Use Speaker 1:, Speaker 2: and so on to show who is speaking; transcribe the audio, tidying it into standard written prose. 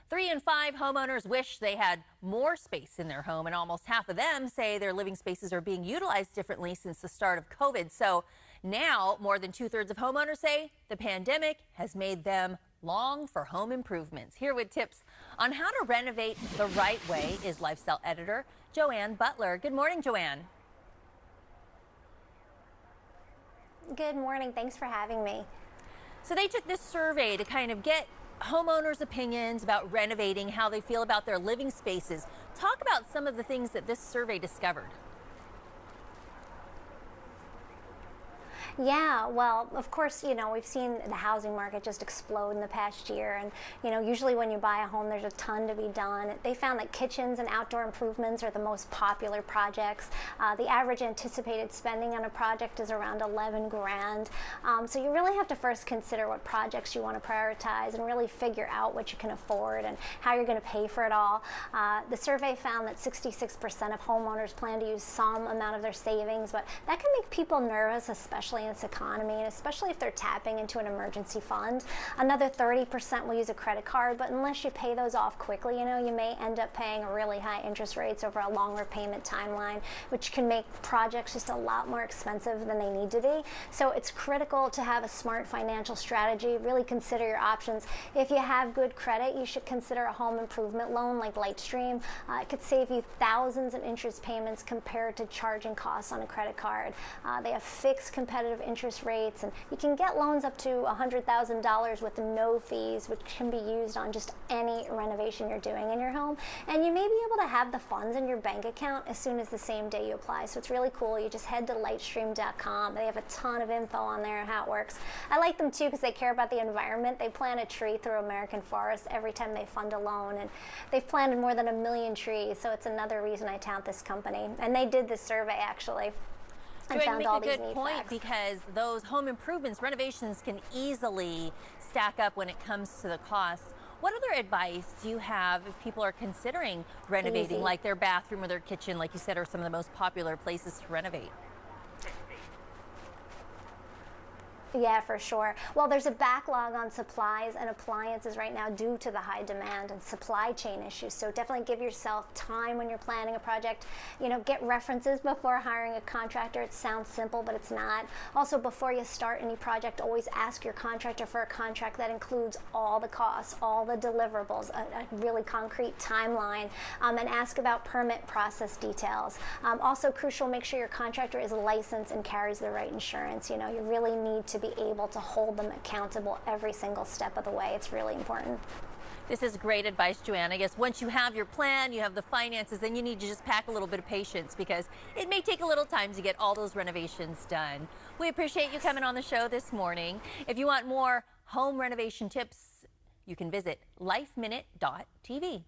Speaker 1: 3 in 5 homeowners wish they had more space in their home, and almost half of them say their living spaces are being utilized differently since the start of COVID. So now more than 2/3 of homeowners say the pandemic has made them long for home improvements. Here with tips on how to renovate the right way is lifestyle editor Joanne Butler. Good morning, Joanne.
Speaker 2: Good morning. Thanks for having me.
Speaker 1: So they took this survey to kind of get homeowners' opinions about renovating, how they feel about their living spaces. Talk about some of the things that this survey discovered.
Speaker 2: Yeah, well, of course, we've seen the housing market just explode in the past year. And, usually when you buy a home, there's a ton to be done. They found that kitchens and outdoor improvements are the most popular projects. The average anticipated spending on a project is around 11 grand. So you really have to first consider what projects you want to prioritize and really figure out what you can afford and how you're going to pay for it all. The survey found that 66% of homeowners plan to use some amount of their savings, but that can make people nervous, especially in this economy, and especially if they're tapping into an emergency fund. Another 30% will use a credit card, but unless you pay those off quickly, you may end up paying really high interest rates over a long repayment timeline, which can make projects just a lot more expensive than they need to be. So it's critical to have a smart financial strategy. Really consider your options. If you have good credit, you should consider a home improvement loan like LightStream. It could save you thousands in interest payments compared to charging costs on a credit card. They have fixed competitive interest rates, and you can get loans up to $100,000 with no fees, which can be used on just any renovation you're doing in your home. And you may be able to have the funds in your bank account as soon as the same day you apply. So it's really cool. You just head to lightstream.com. They have a ton of info on there and how it works. I like them too because they care about the environment. They plant a tree through American forests every time they fund a loan, and they've planted more than 1 million trees. So it's another reason I tout this company. And they did this survey actually.
Speaker 1: You make a good point, because those home improvements, renovations can easily stack up when it comes to the cost. What other advice do you have if people are considering renovating, like their bathroom or their kitchen, like you said, are some of the most popular places to renovate?
Speaker 2: Yeah, for sure. Well, there's a backlog on supplies and appliances right now due to the high demand and supply chain issues. So definitely give yourself time when you're planning a project. Get references before hiring a contractor. It sounds simple, but it's not. Also, before you start any project, always ask your contractor for a contract that includes all the costs, all the deliverables, a really concrete timeline, and ask about permit process details. Also crucial, make sure your contractor is licensed and carries the right insurance. You really need to be able to hold them accountable every single step of the way. It's really important.
Speaker 1: This is great advice, Joanne. I guess once you have your plan, you have the finances, then you need to just pack a little bit of patience, because it may take a little time to get all those renovations done. We appreciate you coming on the show this morning. If you want more home renovation tips, you can visit lifeminute.tv.